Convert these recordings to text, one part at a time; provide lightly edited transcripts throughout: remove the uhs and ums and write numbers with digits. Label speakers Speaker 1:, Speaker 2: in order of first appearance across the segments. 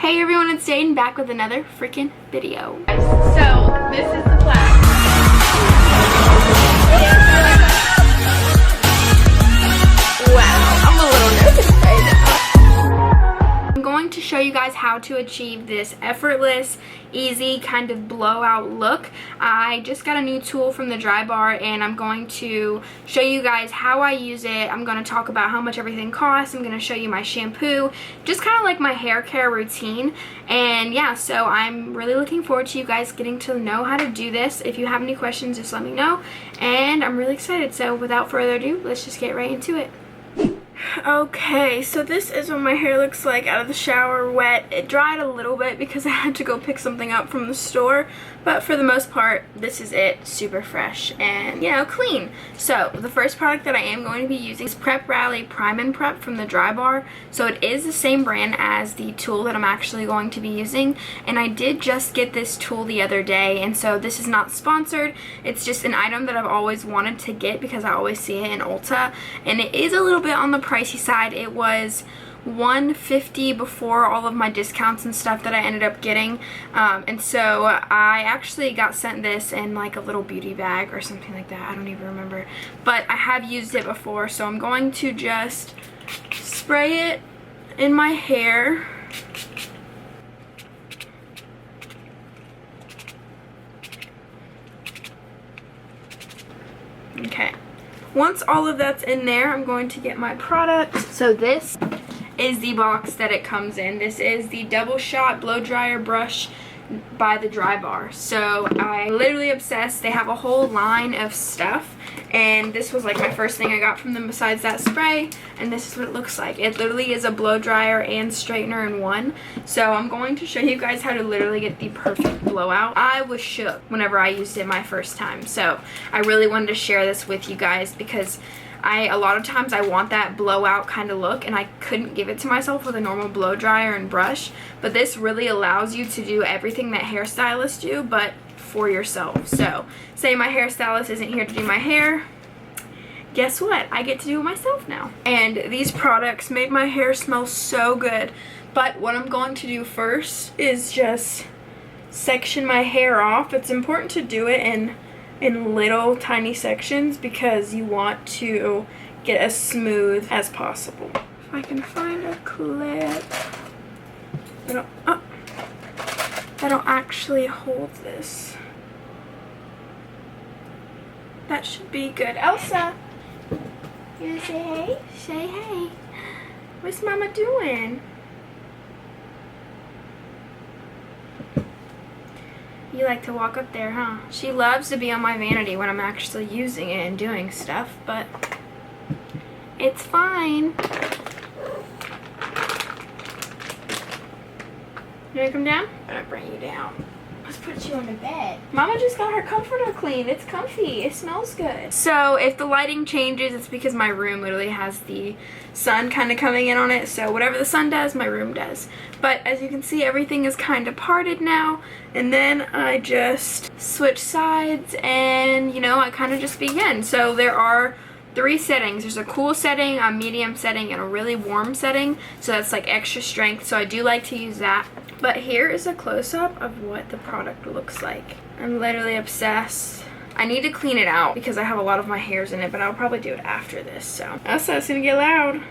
Speaker 1: Hey everyone, it's Jaiden back with another freaking video. So this is the black. Wow, I'm a little nervous right now. I'm going to show you guys how to achieve this effortless, easy kind of blowout look. I just got a new tool from the dry bar and I'm going to show you guys how I use it. I'm going to talk about how much everything costs. I'm going to show you my shampoo, just kind of like my hair care routine. And yeah, so I'm really looking forward to you guys getting to know how to do this. If you have any questions, just let me know. And I'm really excited. So without further ado, let's just get right into it. Okay, so this is what my hair looks like out of the shower, wet. It dried a little bit because I had to go pick something up from the store, but for the most part, this is it, super fresh and, you know, clean. So the first product that I am going to be using is Prep Rally Prime and Prep from the dry bar. So it is the same brand as the tool that I'm actually going to be using, and I did just get this tool the other day, and so this is not sponsored. It's just an item that I've always wanted to get because I always see it in Ulta, and it is a little bit on the pricey side. It was $150 before all of my discounts and stuff that I ended up getting, and so I actually got sent this in like a little beauty bag or something like that. I don't even remember, but I have used it before, so I'm going to just spray it in my hair. Okay. Once all of that's in there, I'm going to get my product. So this is the box that it comes in. This is the double shot blow dryer brush by the dry bar. So I literally obsessed. They have a whole line of stuff, and this was like my first thing I got from them besides that spray, and this is what it looks like. It literally is a blow dryer and straightener in one. So I'm going to show you guys how to literally get the perfect blowout. I was shook whenever I used it my first time, so I really wanted to share this with you guys because a lot of times I want that blowout kind of look, and I couldn't give it to myself with a normal blow dryer and brush, but this really allows you to do everything that hairstylists do, but for yourself. So say my hairstylist isn't here to do my hair, guess what? I get to do it myself now. And these products made my hair smell so good, but what I'm going to do first is just section my hair off. It's important to do it in little tiny sections because you want to get as smooth as possible. If I can find a clip. That'll actually hold this. That should be good. Elsa, you wanna say hey? Say hey. What's Mama doing? You like to walk up there, huh? She loves to be on my vanity when I'm actually using it and doing stuff, but it's fine. You wanna come down? I'm gonna bring you down. Let's put you on the bed. Mama just got her comforter cleaned. It's comfy. It smells good. So if the lighting changes, it's because my room literally has the sun kind of coming in on it. So whatever the sun does, my room does. But as you can see, everything is kind of parted now. And then I just switch sides and, you know, I kind of just begin. So there are 3 settings. There's a cool setting, a medium setting, and a really warm setting. So that's like extra strength. So I do like to use that. But here is a close-up of what the product looks like. I'm literally obsessed. I need to clean it out because I have a lot of my hairs in it, but I'll probably do it after this. So also, it's gonna get loud. And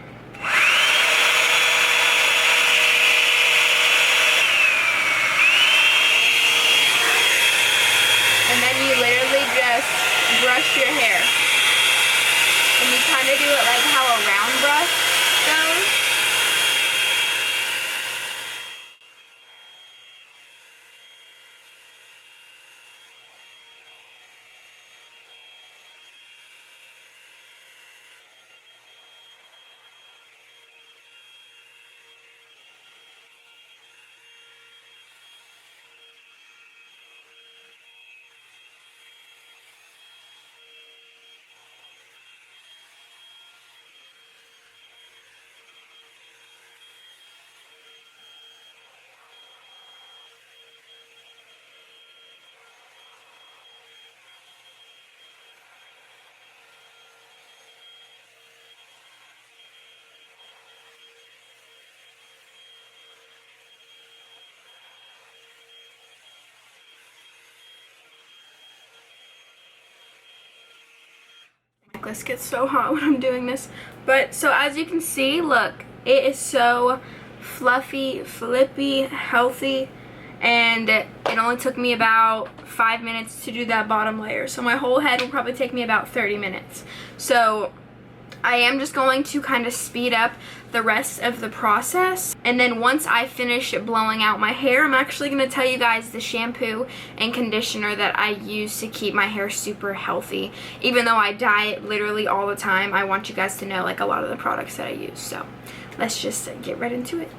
Speaker 1: then you literally just brush your hair. And you kind of do it like how a round brush goes. necklace gets so hot when I'm doing this. But so as you can see, look, it is so fluffy, flippy, healthy, and it only took me about 5 minutes to do that bottom layer. So my whole head will probably take me about 30 minutes. So I am just going to kind of speed up the rest of the process, and then once I finish blowing out my hair, I'm actually going to tell you guys the shampoo and conditioner that I use to keep my hair super healthy. Even though I dye it literally all the time, I want you guys to know like a lot of the products that I use. So let's just get right into it.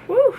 Speaker 1: Woo.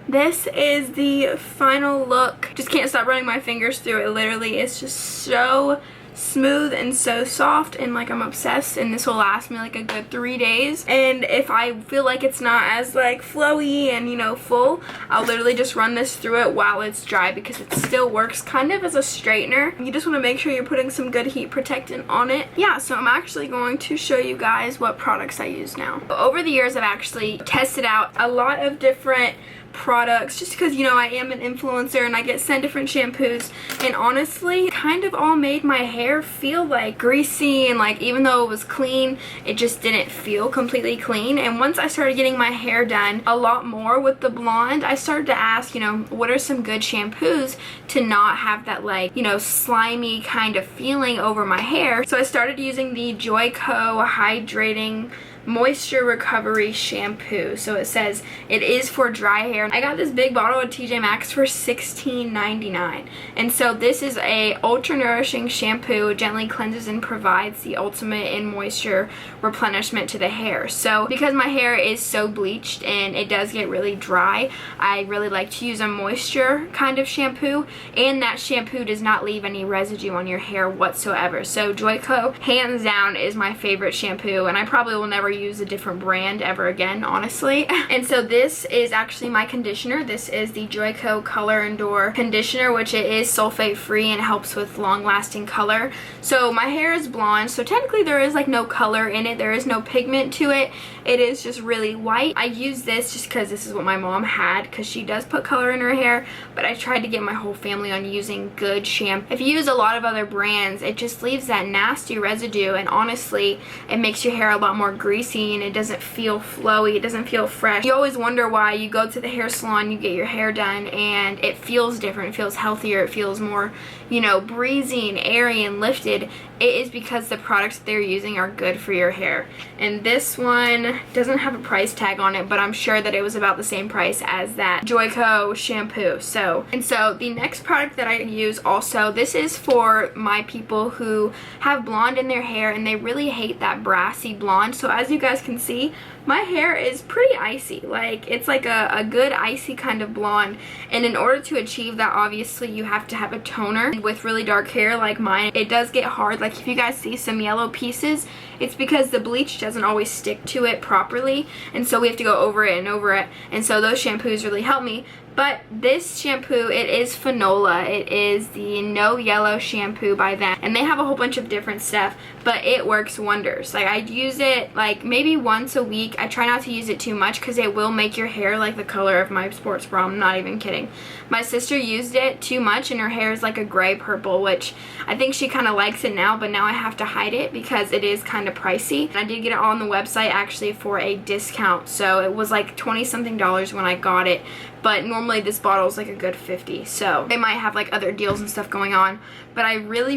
Speaker 1: This is the final look. Just can't stop running my fingers through it. Literally, it's just so smooth and so soft, and like I'm obsessed, and this will last me like a good 3 days. And if I feel like it's not as like flowy and, you know, full, I'll literally just run this through it while it's dry, because it still works kind of as a straightener. You just want to make sure you're putting some good heat protectant on it. Yeah, so I'm actually going to show you guys what products I use now. Over the years, I've actually tested out a lot of different products, just because, you know, I am an influencer and I get sent different shampoos, and honestly kind of all made my hair feel like greasy, and like even though it was clean, it just didn't feel completely clean. And once I started getting my hair done a lot more with the blonde, I started to ask, you know, what are some good shampoos to not have that, like, you know, slimy kind of feeling over my hair. So I started using the Joico Hydrating Moisture Recovery Shampoo. So it says it is for dry hair. I got this big bottle at TJ Maxx for $16.99, and so this is a ultra nourishing shampoo. It gently cleanses and provides the ultimate in moisture replenishment to the hair. So because my hair is so bleached and it does get really dry, I really like to use a moisture kind of shampoo, and that shampoo does not leave any residue on your hair whatsoever. So Joico hands down is my favorite shampoo, and I probably will never never use a different brand ever again, honestly. And so this is actually my conditioner. This is the Joico Color Endure conditioner, which it is sulfate free and helps with long lasting color. So my hair is blonde, so technically there is like no color in it. There is no pigment to it. It is just really white. I use this just because this is what my mom had, because she does put color in her hair, but I tried to get my whole family on using good shampoo. If you use a lot of other brands, it just leaves that nasty residue, and honestly it makes your hair a lot more greasy and it doesn't feel flowy, it doesn't feel fresh. You always wonder why you go to the hair salon, you get your hair done, and it feels different, it feels healthier, it feels more, you know, breezy and airy and lifted. It is because the products that they're using are good for your hair. And this one doesn't have a price tag on it, but I'm sure that it was about the same price as that Joico shampoo. So the next product that I use also, this is for my people who have blonde in their hair and they really hate that brassy blonde. So as you guys can see, my hair is pretty icy. Like, it's like a good icy kind of blonde, and in order to achieve that, obviously you have to have a toner. With really dark hair like mine, it does get hard. Like, if you guys see some yellow pieces, it's because the bleach doesn't always stick to it properly, and so we have to go over it and over it, and so those shampoos really help me. But this shampoo, it is Finola. It is the No Yellow shampoo by them. And they have a whole bunch of different stuff, but it works wonders. Like, I use it like maybe once a week. I try not to use it too much because it will make your hair like the color of my sports bra. I'm not even kidding. My sister used it too much and her hair is like a gray purple, which I think she kind of likes it now, but now I have to hide it because it is kind of pricey. And I did get it on the website actually for a discount. So it was like 20 something when I got it. But normally this bottle is like a good 50, so they might have like other deals and stuff going on. But I really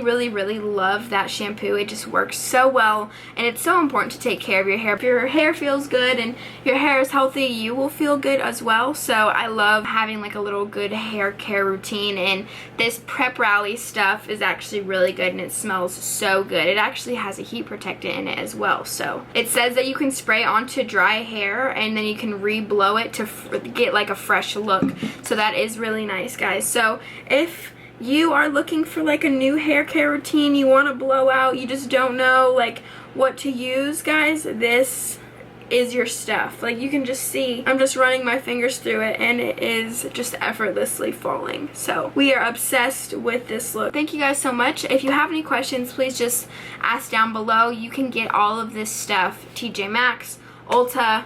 Speaker 1: love that shampoo. It just works so well, and it's so important to take care of your hair. If your hair feels good and your hair is healthy, you will feel good as well. So I love having like a little good hair care routine, and this Prep Rally stuff is actually really good and it smells so good. It actually has a heat protectant in it as well. So it says that you can spray onto dry hair and then you can re-blow it to get like a fresh look. So that is really nice, guys. So if you are looking for like a new hair care routine, you want to blow out, you just don't know like what to use, guys, this is your stuff. Like, you can just see I'm just running my fingers through it and it is just effortlessly falling. So we are obsessed with this look. Thank you guys so much. If you have any questions, please just ask down below. You can get all of this stuff, TJ Maxx, Ulta,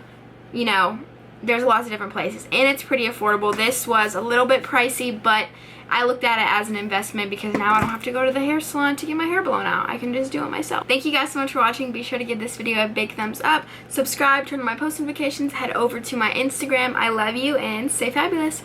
Speaker 1: you know, there's lots of different places, and it's pretty affordable. This was a little bit pricey, but I looked at it as an investment because now I don't have to go to the hair salon to get my hair blown out. I can just do it myself. Thank you guys so much for watching. Be sure to give this video a big thumbs up, subscribe, turn on my post notifications, head over to my Instagram. I love you and stay fabulous.